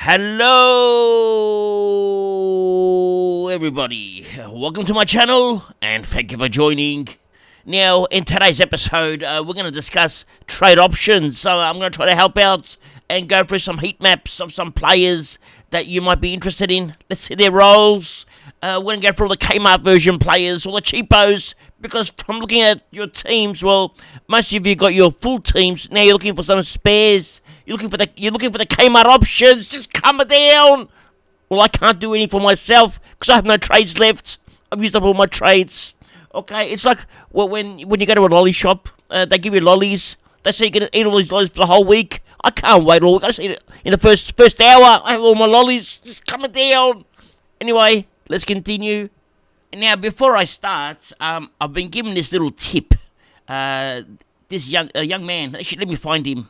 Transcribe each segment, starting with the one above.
Hello, everybody. Welcome to my channel, and thank you for joining. Now, in today's episode, we're going to discuss trade options. So I'm going to try to help out and go through some heat maps of some players that you might be interested in. Let's see their roles. We're going to go through all the Kmart version players, all the cheapos, because from looking at your teams, well, most of you got your full teams. Now you're looking for some spares. You're looking for the Kmart options. Just come down. Well, I can't do anything for myself because I have no trades left. I've used up all my trades. Okay, it's like when you go to a lolly shop, they give you lollies. They say you can eat all these lollies for the whole week. I can't wait all week. I just eat it in the first hour. I have all my lollies. Just coming down. Anyway, let's continue. Now, before I start, I've been given this little tip. This young man. Actually, let me find him.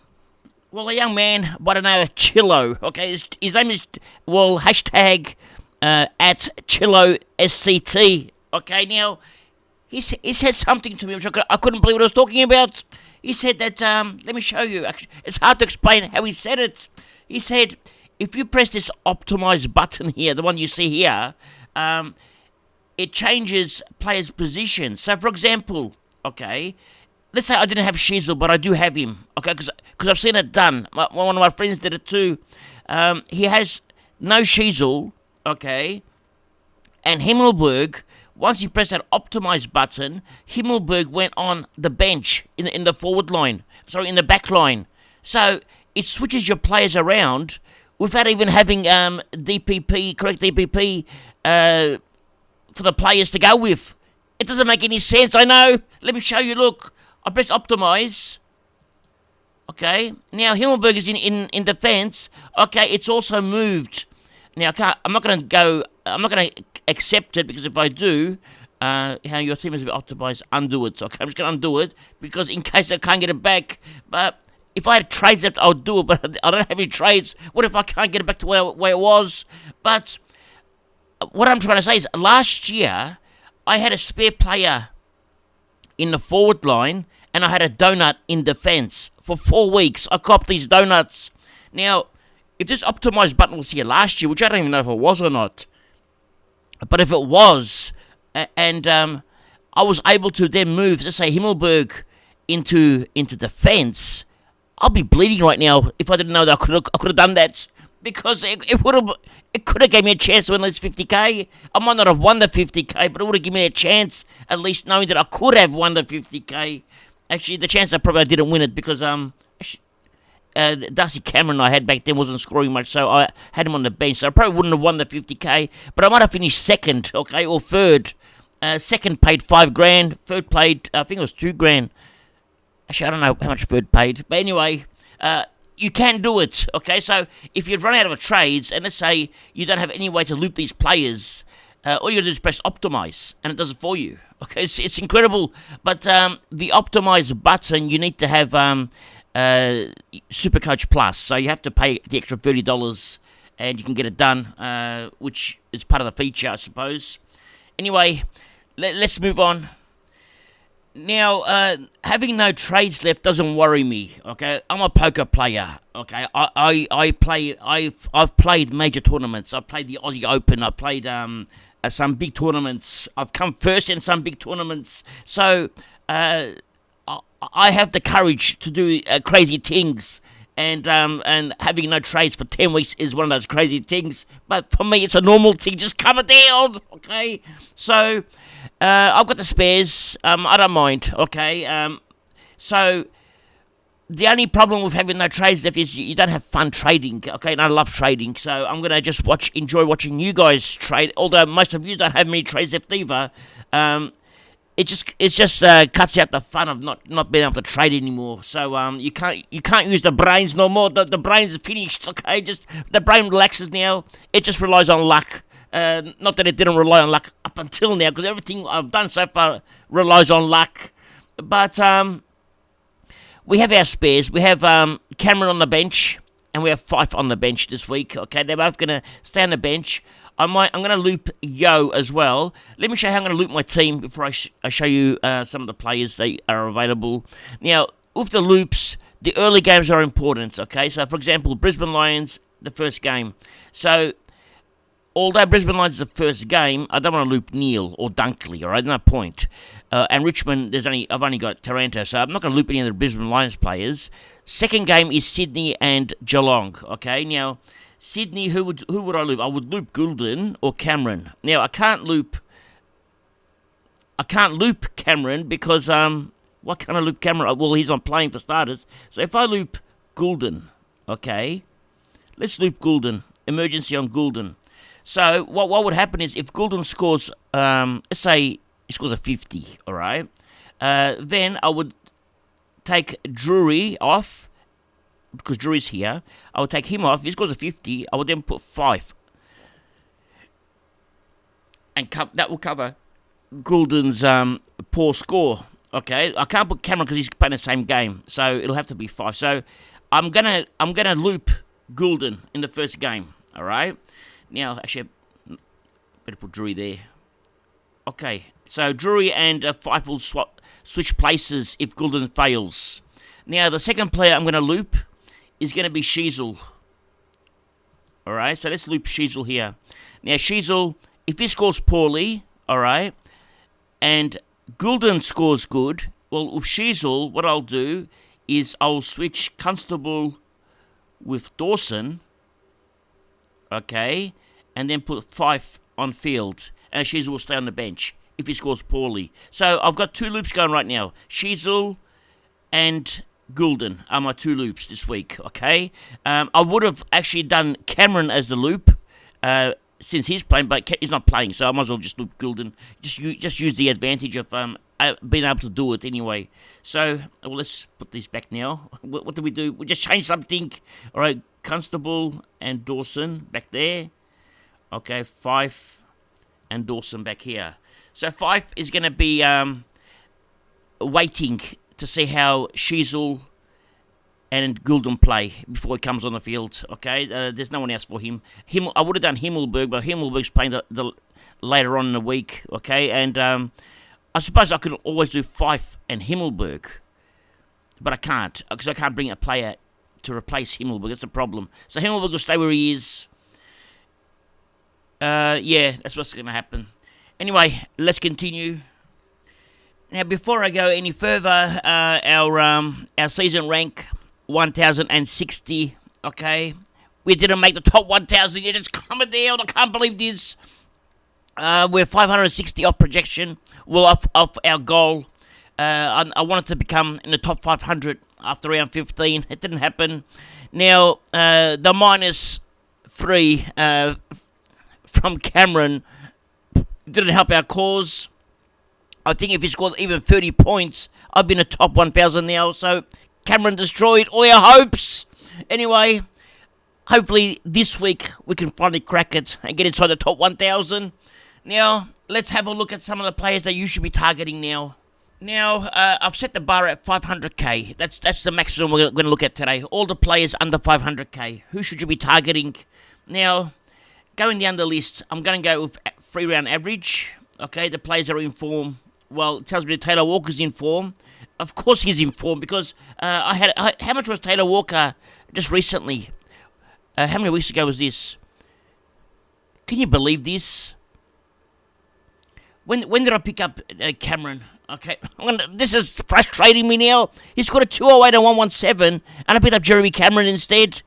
Well, a young man by the name of Chillo. Okay, his name is hashtag at Chillo SCT. Okay, now he said something to me which I couldn't believe what I was talking about. He said that let me show you. Actually, it's hard to explain how he said it. He said if you press this optimize button here, the one you see here, it changes players' position. So, for example, okay, let's say I didn't have Shiesel, but I do have him, okay, because I've seen it done. One of my friends did it too. He has no Shiesel, okay, and Himmelberg, once you press that optimize button, Himmelberg went on the bench in the forward line, in the back line. So it switches your players around without even having correct DPP, for the players to go with. It doesn't make any sense, I know. Let me show you, look. I press optimize. Okay. Now Himmelberg is in defense. Okay, it's also moved. Now I'm not gonna accept it, because if I do, how your team is optimized, undo it. Okay, I'm just gonna undo it because in case I can't get it back. But if I had trades left, I'll do it, but I don't have any trades. What if I can't get it back to where it was? But what I'm trying to say is, last year I had a spare player in the forward line, and I had a donut in defense for 4 weeks. I copped these donuts. Now, if this optimize button was here last year, which I don't even know if it was or not, but if it was, and I was able to then move, let's say, Himmelberg into defense, I'll be bleeding right now if I didn't know that I could have done that, because it could have gave me a chance to win at least 50k. I might not have won the 50k, but it would have given me a chance, at least knowing that I could have won the 50k. Actually, the chance I probably didn't win it because Darcy Cameron I had back then wasn't scoring much, so I had him on the bench. So I probably wouldn't have won the 50k, but I might have finished second, okay, or third. Second paid $5,000. Third paid, I think it was $2,000. Actually, I don't know how much third paid, but anyway, you can do it, okay? So if you've run out of trades, and let's say you don't have any way to loop these players, all you do is press optimize, and it does it for you. Okay, it's incredible. But the optimize button, you need to have Supercoach Plus, so you have to pay the extra $30, and you can get it done, which is part of the feature, I suppose. Anyway, let's move on. Now, having no trades left doesn't worry me. Okay, I'm a poker player. Okay, I've played major tournaments. I've played the Aussie Open. I've played some big tournaments. I've come first in some big tournaments. So I have the courage to do crazy things. And having no trades for 10 weeks is one of those crazy things. But for me, it's a normal thing. Just coming down. Okay, so. I've got the spares. I don't mind. Okay. So the only problem with having no trades left is you don't have fun trading. Okay, and I love trading, so I'm gonna just enjoy watching you guys trade. Although most of you don't have many trades left either. It just cuts out the fun of not being able to trade anymore. So you can't use the brains no more. The brains are finished. Okay, just the brain relaxes now. It just relies on luck. Not that it didn't rely on luck up until now, because everything I've done so far relies on luck. But we have our spares. We have Cameron on the bench, and we have Fife on the bench this week. Okay, they're both going to stay on the bench. I'm going to loop Yo as well. Let me show you how I'm going to loop my team before I show you some of the players that are available. Now, with the loops, the early games are important. Okay, so for example, Brisbane Lions the first game. So, although Brisbane Lions is the first game, I don't want to loop Neil or Dunkley, all right? No point. And Richmond, I've only got Taranto, so I'm not going to loop any of the Brisbane Lions players. Second game is Sydney and Geelong, okay? Now, Sydney, who would I loop? I would loop Goulden or Cameron. Now, I can't loop Cameron because, what can I loop Cameron? Well, he's not playing for starters. So if I loop Goulden, okay? Let's loop Goulden. Emergency on Goulden. So what would happen is if Goulden scores, let's say he scores a 50, all right? Then I would take Drury off, because Drury's here. I would take him off. If he scores a 50, I would then put Fife. And that will cover Goulden's poor score, okay? I can't put Cameron because he's playing the same game, so it'll have to be Fife. So I'm gonna loop Goulden in the first game, all right? Now, actually, better put Drury there. Okay, so Drury and Fife will switch places if Goulden fails. Now, the second player I'm going to loop is going to be Sheezel. All right, so let's loop Sheezel here. Now, Sheezel, if he scores poorly, all right, and Goulden scores good, well, with Sheezel, what I'll do is I'll switch Constable with Dawson, okay, and then put Fife on field, and Sheezel will stay on the bench if he scores poorly. So I've got two loops going right now. Sheezel and Goulden are my two loops this week, okay? I would have actually done Cameron as the loop since he's playing, but he's not playing, so I might as well just loop Goulden. Just use the advantage of being able to do it anyway. So, well, let's put these back now. What do? We just changed something. All right, Constable and Dawson back there. Okay, Fife and Dawson back here. So Fife is going to be waiting to see how Sheezel and Goulden play before he comes on the field. Okay, there's no one else for him. I would have done Himmelberg, but Himmelberg's playing the later on in the week. Okay, and I suppose I could always do Fife and Himmelberg, but I can't because I can't bring a player to replace Himmelberg. That's the problem. So Himmelberg will stay where he is. Yeah, that's what's going to happen. Anyway, let's continue. Now, before I go any further, our season rank 1,060. Okay, we didn't make the top 1,000 yet. It's coming down. I can't believe this. We're 560 off projection. Well, off our goal. I wanted to become in the top 500 after round 15. It didn't happen. Now, the -3 from Cameron didn't help our cause. I think if he scored even 30 points, I'd be in the top 1,000 now. So Cameron destroyed all our hopes. Anyway, hopefully this week we can finally crack it and get inside the top 1,000. Now, let's have a look at some of the players that you should be targeting now. Now, I've set the bar at 500k. That's the maximum we're going to look at today. All the players under 500k. Who should you be targeting? Now, going down the list, I'm going to go with 3-round average. Okay, the players are in form. Well, it tells me that Taylor Walker's in form. Of course he's in form because how much was Taylor Walker just recently? How many weeks ago was this? Can you believe this? When did I pick up Cameron? Okay, this is frustrating me now. He scored a 208 and 117, and I picked up Jeremy Cameron instead.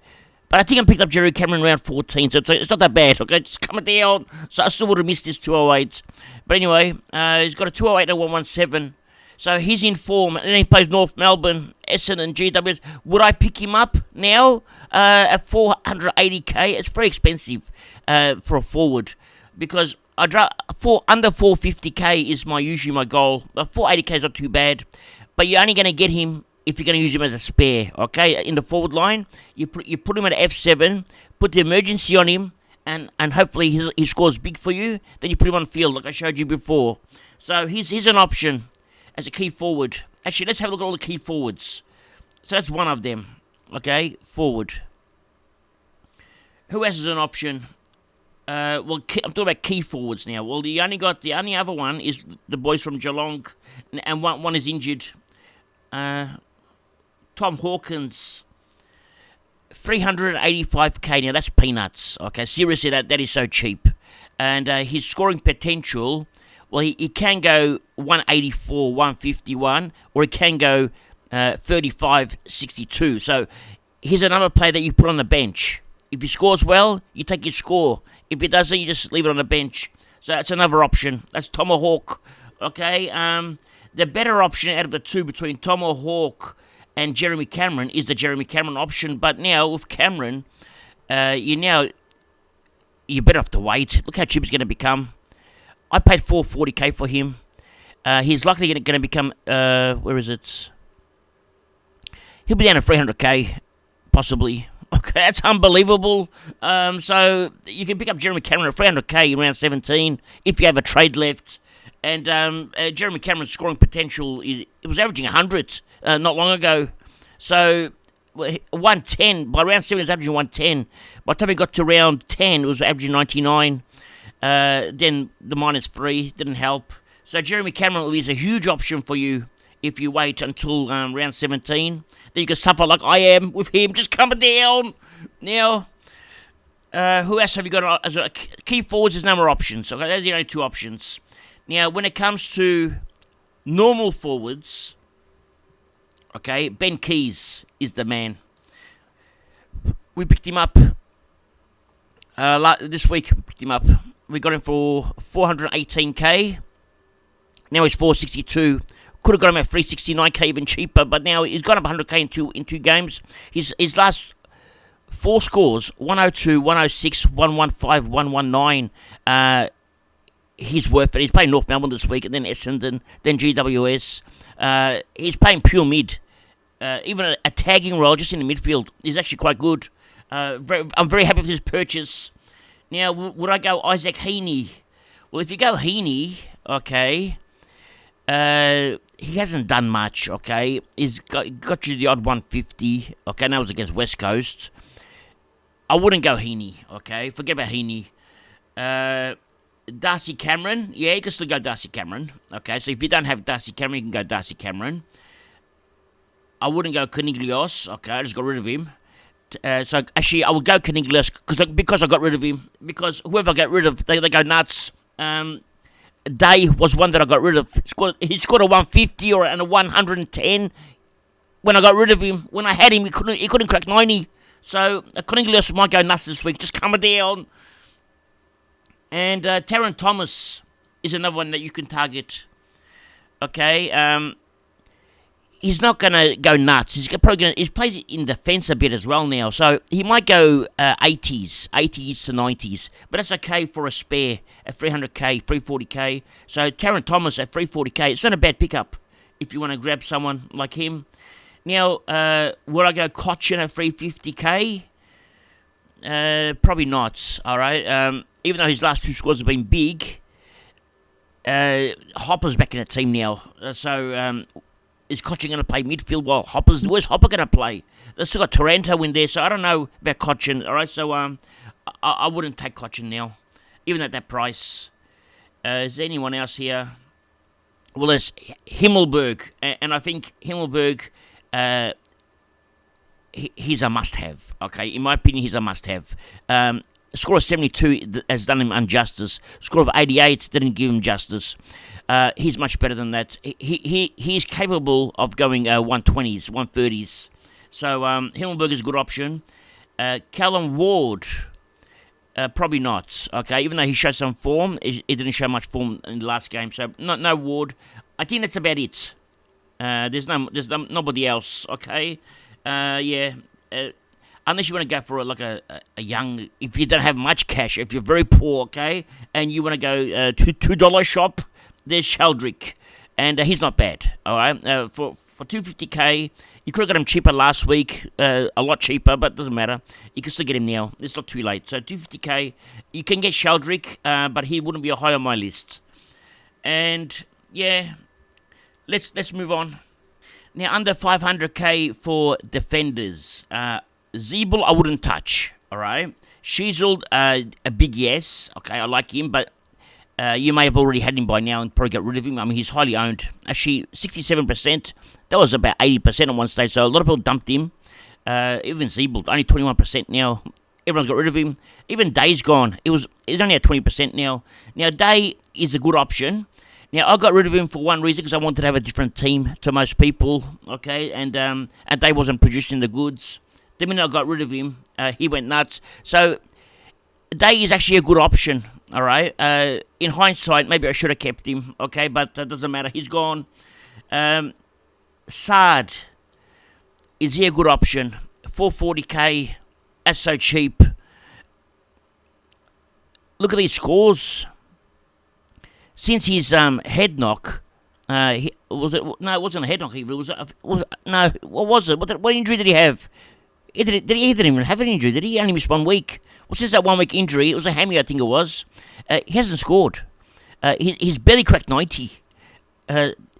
But I think I picked up Jerry Cameron around 14, so it's not that bad, okay? Just coming down, so I still would have missed this 208. But anyway, he's got a 208 and 117, so he's in form, and then he plays North Melbourne, Essendon and GWS. Would I pick him up now at 480k? It's very expensive for a forward, because under 450k is usually my goal. 480k is not too bad, but you're only going to get him if you're going to use him as a spare, okay? In the forward line, you put him at F7, put the emergency on him, and hopefully he scores big for you. Then you put him on field, like I showed you before. So he's an option as a key forward. Actually, let's have a look at all the key forwards. So that's one of them, okay? Forward. Who else is an option? Well, I'm talking about key forwards now. Well, the only other one is the boys from Geelong, and one is injured. Tom Hawkins, 385k. Now that's peanuts. Okay, seriously, that is so cheap. And his scoring potential, well, he can go 184, 151, or he can go 35, 62. So here's another player that you put on the bench. If he scores well, you take his score. If he doesn't, you just leave it on the bench. So that's another option. That's Tomahawk. Okay. The better option out of the two between Tomahawk and Jeremy Cameron is the Jeremy Cameron option. But now with Cameron, you're better off to wait. Look how cheap he's going to become. I paid 440k for him. He's likely going to become, where is it? He'll be down to 300k, possibly. Okay, that's unbelievable. So you can pick up Jeremy Cameron at 300k in round 17 if you have a trade left. And Jeremy Cameron's scoring potential it was averaging 100 not long ago. So 110 by round 7, it was averaging 110. By the time he got to round 10, it was averaging 99. Then the -3 didn't help. So Jeremy Cameron is a huge option for you if you wait until round 17. Then you can suffer like I am with him, just coming down. Now, who else have you got as a key forwards? There's no more options. Okay, those are the only two options. Now, when it comes to normal forwards, okay, Ben Keys is the man. We picked him up this week. We picked him up. We got him for 418k. Now he's 462. Could have got him at 369k, even cheaper, but now he's got up 100k in two games. His last 4 scores: 102, 106, 115, 119. He's worth it. He's playing North Melbourne this week, and then Essendon, then GWS. He's playing pure mid. Even a tagging role just in the midfield is actually quite good. I'm very happy with his purchase. Now, would I go Isaac Heaney? Well, if you go Heaney, okay, he hasn't done much, okay. He's got you the odd 150, okay, and that was against West Coast. I wouldn't go Heaney, okay. Forget about Heaney. Darcy Cameron, yeah, you can still go Darcy Cameron, okay. So if you don't have Darcy Cameron, you can go Darcy Cameron. I wouldn't go Coniglios, okay, I just got rid of him. So actually, I would go Coniglios because I got rid of him. Because whoever I get rid of, they go nuts. Day was one that I got rid of. He scored a 150 and a 110. When I got rid of him, when I had him, he couldn't crack 90. So Coniglios might go nuts this week. Just coming down. And Taron Thomas is another one that you can target. Okay. He's not going to go nuts. He's plays in defence a bit as well now. So he might go 80s to 90s. But that's okay for a spare at 300k, 340k. So Taron Thomas at 340k, it's not a bad pickup if you want to grab someone like him. Now, would I go Cochin at 350k? Probably not, all right? Even though his last 2 scores have been big, Hopper's back in the team now. So... is Cochin going to play midfield? Well, where's Hopper going to play? They've still got Taranto in there, so I don't know about Cochin. All right, so I wouldn't take Cochin now, even at that price. Is there anyone else here? Well, there's Himmelberg, and I think Himmelberg, he's a must-have. Okay, in my opinion, he's a must-have. Score of 72 has done him injustice. Score of 88 didn't give him justice. He's much better than that. He's capable of going 120s, 130s. So Himmelberg is a good option. Callum Ward, probably not. Okay, even though he showed some form, he didn't show much form in the last game. So no Ward. I think that's about it. There's nobody else. Okay, yeah. Unless you want to go for a young, if you don't have much cash, if you're very poor, okay, and you want to go $2 shop. There's Sheldrick, and he's not bad, all right? For 250k, you could have got him cheaper last week, a lot cheaper, but it doesn't matter. You can still get him now. It's not too late. So 250k, you can get Sheldrick, but he wouldn't be high on my list. And, yeah, let's move on. Now, under 500k for defenders. Zeeble, I wouldn't touch, all right? Sheasel, a big yes. Okay, I like him, but... you may have already had him by now and probably got rid of him. I mean, he's highly owned. Actually, 67%. That was about 80% at one stage, so a lot of people dumped him. Even Zeeble, only 21% now. Everyone's got rid of him. Even Day's gone. He's only at 20% now. Now, Day is a good option. Now, I got rid of him for one reason, because I wanted to have a different team to most people, okay? And Day wasn't producing the goods. The minute I got rid of him, he went nuts. So, Day is actually a good option, all right? In hindsight, maybe I should have kept him, okay? But that doesn't matter. He's gone. Saad, is he a good option? 440k, that's so cheap. Look at these scores. Since his head knock, no, it wasn't a head knock. It was no, what was it? What injury did he have? He didn't even have an injury, did he? He only missed 1 week. Well, since that 1 week injury, it was a hammy, I think it was. He hasn't scored. He's barely cracked 90.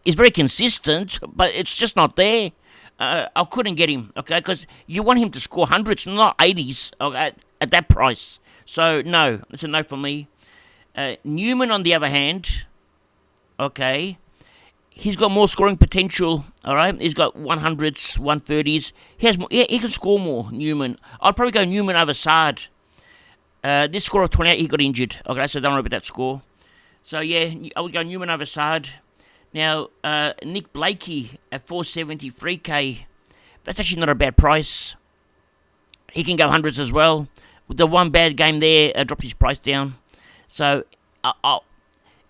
He's very consistent, but it's just not there. I couldn't get him, okay, because you want him to score hundreds, not 80s, okay, at that price. So, no, it's a no for me. Newman, on the other hand, okay, he's got more scoring potential, all right? He's got 100s, 130s. He has more, yeah, he can score more, Newman. I'd probably go Newman over Saad. This score of 28, he got injured. Okay, so don't worry about that score. So, yeah, I would go Newman over Saad. Now, Nick Blakey at 473k. That's actually not a bad price. He can go hundreds as well. With the one bad game there, dropped his price down. So,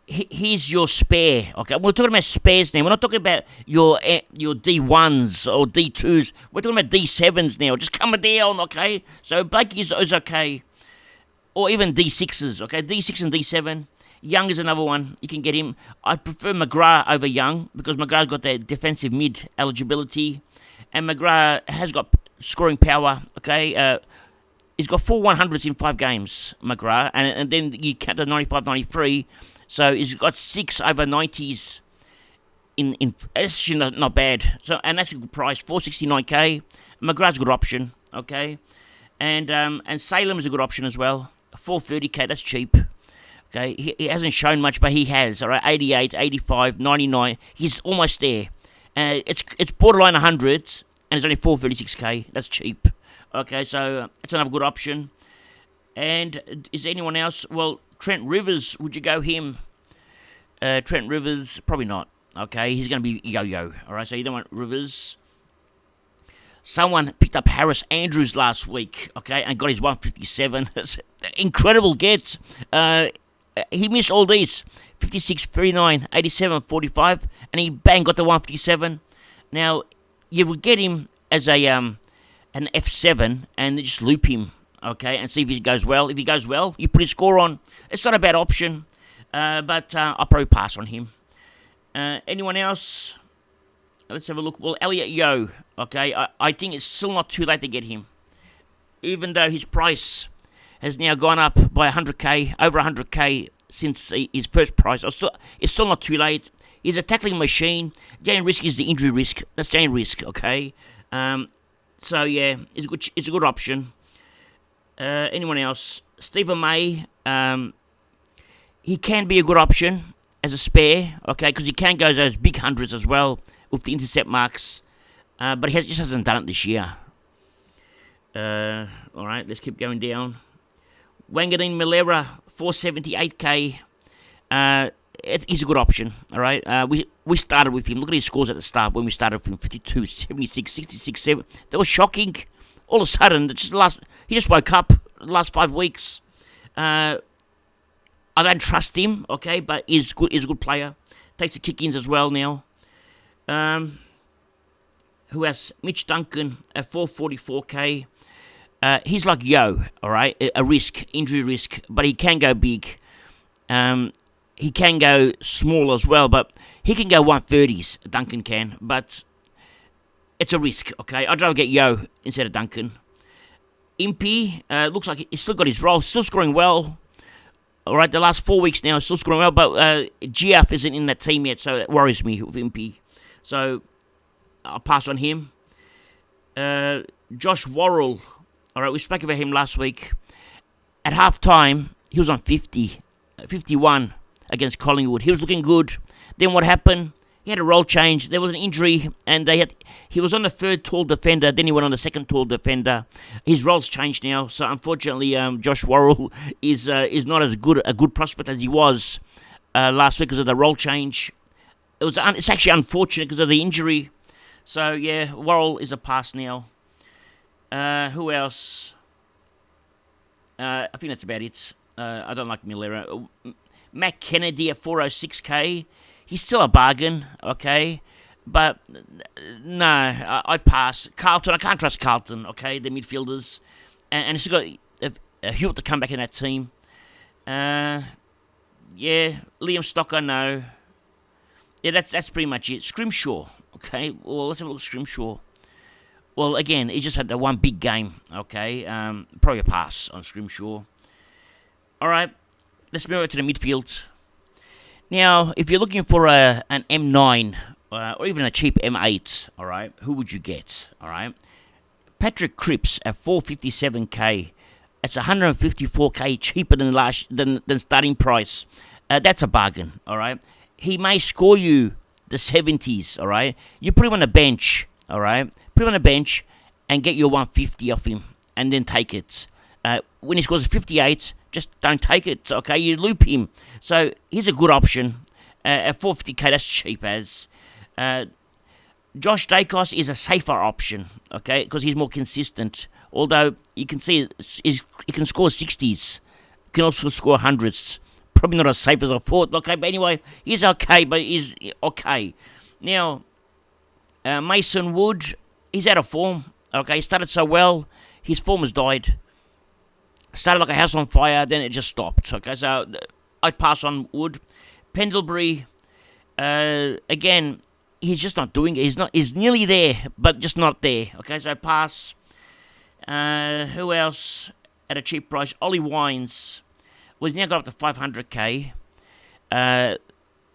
here's your spare. Okay, we're talking about spares now. We're not talking about your D1s or D2s. We're talking about D7s now. Just coming down, okay? So, Blakey is okay. Or even D6s, okay? D6 and D7. Young is another one. You can get him. I prefer McGrath over Young, because McGrath's got that defensive mid eligibility. And McGrath has got scoring power, okay? He's got 4 100s in 5 games, McGrath. And then you count the 95-93. So he's got 6 over 90s. That's actually not bad. So, and that's a good price, 469k. McGrath's a good option, okay? And Salem is a good option as well. 430k, that's cheap. Okay, he hasn't shown much, but he has. All right, 88, 85, 99. He's almost there. It's borderline 100s, and it's only 436k. That's cheap. Okay, so that's another good option. And is there anyone else? Well, Trent Rivers, would you go him? Trent Rivers, probably not. Okay, he's going to be yo-yo. All right, so you don't want Rivers. Someone picked up Harris Andrews last week, okay, and got his 157. Incredible get. He missed all these. 56, 39, 87, 45, and he bang got the 157. Now, you would get him as an F7 and just loop him, okay, and see if he goes well. If he goes well, you put his score on. It's not a bad option, but I'll probably pass on him. Anyone else? Let's have a look. Well, Elliot Yeo, okay, I think it's still not too late to get him. Even though his price has now gone up by 100k, over 100k since his first price. It's still not too late. He's a tackling machine. Jane risk is the injury risk. That's Jane risk, okay? So, yeah, it's a good option. Anyone else? Stephen May, he can be a good option as a spare, okay, because he can go those big hundreds as well with the intercept marks, but he just hasn't done it this year. All right, let's keep going down. Wangadeen Malera, 478k. He's a good option, all right? We started with him. Look at his scores at the start when we started with him. 52, 76, 66, 7. That was shocking. All of a sudden, he just woke up the last 5 weeks. I don't trust him, okay, but he's good. He's a good player. Takes the kick-ins as well now. Who else? Mitch Duncan at 444k. He's like Yo, all right? A risk, injury risk, but he can go big. He can go small as well, but he can go 130s, Duncan can, but it's a risk, okay? I'd rather get Yo instead of Duncan. Impey, looks like he's still got his role, still scoring well. All right, the last 4 weeks now, still scoring well, but GF isn't in that team yet, so it worries me with Impey. So I'll pass on him. Josh Worrell. All right, we spoke about him last week. At half-time, he was on 51 against Collingwood. He was looking good. Then what happened? He had a role change. There was an injury, and he was on the third tall defender. Then he went on the second tall defender. His role's changed now, so unfortunately, Josh Worrell is not as good a good prospect as he was last week because of the role change. It's actually unfortunate because of the injury. So yeah, Worrell is a pass now. Who else? I think that's about it. I don't like Milera. Matt Kennedy at 406k. He's still a bargain, okay? But no, I pass. Carlton, I can't trust Carlton, okay? The midfielders. And it's got Hewitt to come back in that team. Yeah, Liam Stocker, no. Yeah, that's pretty much it. Scrimshaw, okay? Well, let's have a look at Scrimshaw. Well, again, he just had the one big game, okay? Probably a pass on Scrimshaw. All right, let's move over to the midfield. Now, if you're looking for an M9 or even a cheap M8, all right, who would you get? All right, Patrick Cripps at 457k. That's 154k cheaper than starting price. That's a bargain. All right, he may score you the 70s. All right, you put him on the bench. All right, put him on the bench and get your 150 off him, and then take it. When he scores a 58. Just don't take it, okay? You loop him. So he's a good option. At 450k, that's cheap as. Josh Dacos is a safer option, okay? Because he's more consistent. Although you can see he can score 60s. He can also score 100s. Probably not as safe as I thought. Okay, but anyway, he's okay, but he's okay. Now, Mason Wood, he's out of form. Okay, he started so well. His form has died. Started like a house on fire, then it just stopped. Okay, so I'd pass on Wood. Pendlebury, again, he's just not doing it. He's nearly there, but just not there. Okay, so pass. Who else at a cheap price? Ollie Wines. Well, he's now got up to 500k.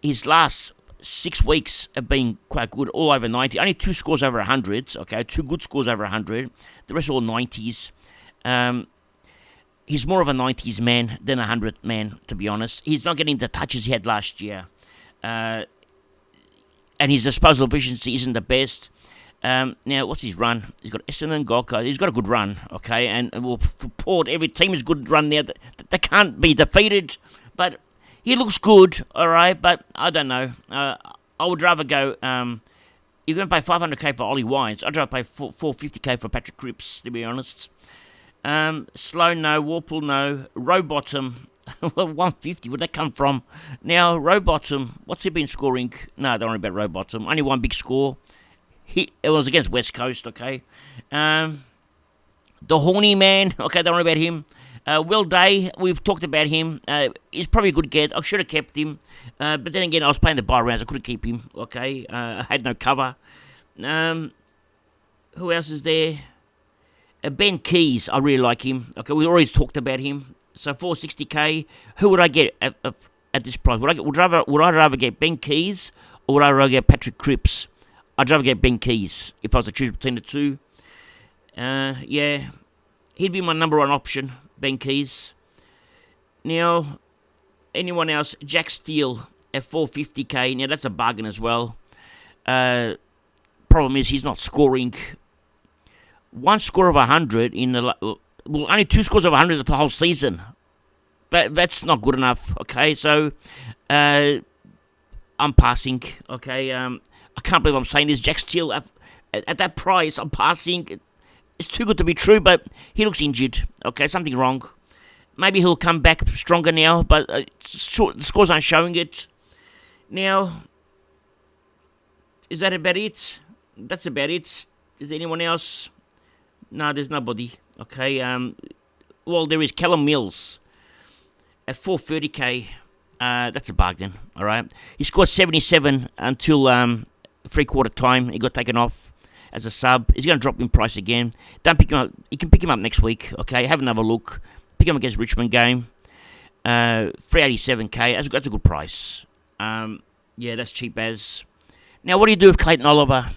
His last 6 weeks have been quite good, all over 90. Only 2 scores over 100. Okay, 2 good scores over 100. The rest are all 90s. He's more of a 90s man than a 100th man, to be honest. He's not getting the touches he had last year. And his disposal efficiency isn't the best. Now, what's his run? He's got Essendon, Gold Coast. He's got a good run, okay? And for Port, every team is good run there. They can't be defeated. But he looks good, all right? But I don't know. I would rather go... you're going to pay 500k for Ollie Wines. I'd rather pay 450k for Patrick Cripps, to be honest. Slow, no. Warple, no. Rowbottom, 150. Where'd that come from? Now, Rowbottom, what's he been scoring? No, don't worry about Rowbottom. Only one big score. It was against West Coast, okay. The Horny Man, okay, don't worry about him. Will Day, we've talked about him. He's probably a good get. I should have kept him. But then again, I was playing the bye rounds. I couldn't keep him, okay. I had no cover. Who else is there? Ben Keys, I really like him. Okay, we always talked about him. So 460k, who would I get at this price? Would I rather get Ben Keys or would I rather get Patrick Cripps? I'd rather get Ben Keys if I was to choose between the two. Yeah, he'd be my number one option, Ben Keys. Now, anyone else? Jack Steele at 450k. Now that's a bargain as well. Problem is he's not scoring. 1 score of 100 in the... Well, only 2 scores of 100 for the whole season. That's not good enough, okay? So, I'm passing, okay? I can't believe I'm saying this. Jack Steele, at that price, I'm passing. It's too good to be true, but he looks injured, okay? Something wrong. Maybe he'll come back stronger now, but the scores aren't showing it. Now, is that about it? That's about it. Is there anyone else? No, there's nobody. Okay. Well, there is Callum Mills at 430k. That's a bargain. All right. He scored 77 until 3/4 time. He got taken off as a sub. He's going to drop in price again. Don't pick him up. You can pick him up next week. Okay. Have another look. Pick him against Richmond game. 387k. That's a good price. Yeah, that's cheap as. Now, what do you do with Clayton Oliver?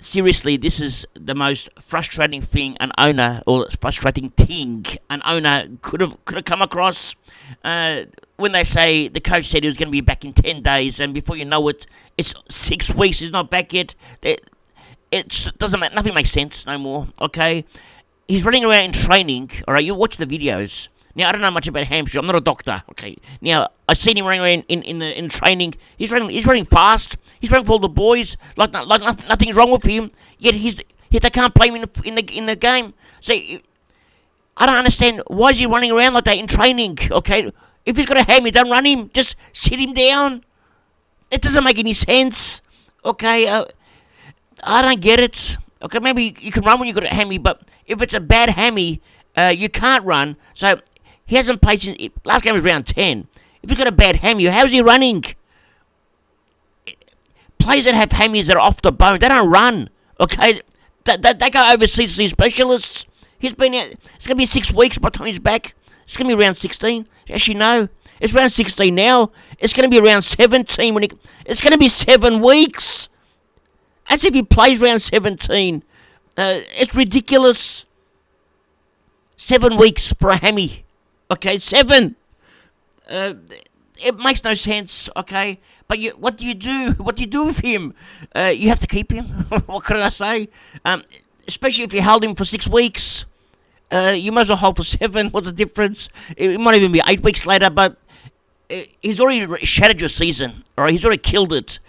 seriously, this is the most frustrating thing an owner, or frustrating thing an owner could have come across. When they say the coach said he was going to be back in 10 days, and before you know it, it's 6 weeks. He's not back yet. It doesn't make nothing makes sense no more. Okay, he's running around in training. All right, you watch the videos. Now I don't know much about hamstring. I'm not a doctor. Okay, now I've seen him running around in training. He's running fast. He's running for all the boys. Like nothing's wrong with him. Yet they can't play him in the game. So I don't understand, why is he running around like that in training. Okay, if he's got a hammy, don't run him. Just sit him down. It doesn't make any sense. Okay, I don't get it. Okay, maybe you can run when you got a hammy, but if it's a bad hammy, you can't run. So he hasn't played since last game was round 10. If he's got a bad hammy, how's he running? Players that have hammies that are off the bone, they don't run. Okay, they go overseas to see specialists. He's been out. It's gonna be 6 weeks by the time he's back. It's gonna be around 16. Actually, no, it's around 16 now. It's gonna be around 17 when it's gonna be 7 weeks. As if he plays round 17. It's ridiculous. 7 weeks for a hammy. Okay, 7. It makes no sense. Okay, but what do you do? What do you do with him? You have to keep him. What can I say? Especially if you held him for 6 weeks. You might as well hold for 7. What's the difference? It might even be 8 weeks later, but he's already shattered your season. All right, he's already killed it.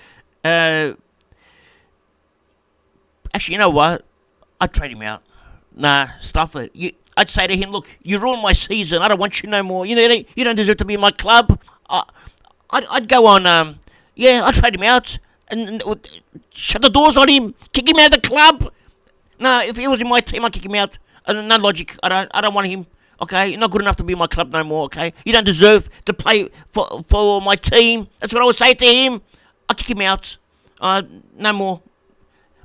Actually, you know what? I'd trade him out. Nah, stuff it. I'd say to him, look, you ruined my season. I don't want you no more. You know, you don't deserve to be in my club. I'd go on. I'd trade him out and shut the doors on him. Kick him out of the club. No, if he was in my team, I'd kick him out. No logic. I don't want him. Okay, you're not good enough to be in my club no more. Okay, you don't deserve to play for my team. That's what I would say to him. I'll kick him out. No more.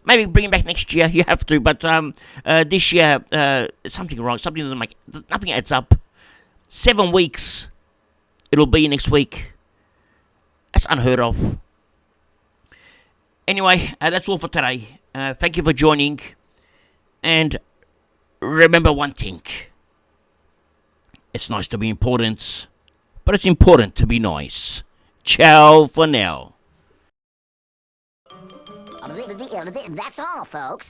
Maybe bring him back next year. You have to, but this year, something wrong. Something doesn't make. Nothing adds up. 7 weeks. It'll be next week. That's unheard of. Anyway, that's all for today. Thank you for joining, and remember one thing. It's nice to be important, but it's important to be nice. Ciao for now. That's all, folks.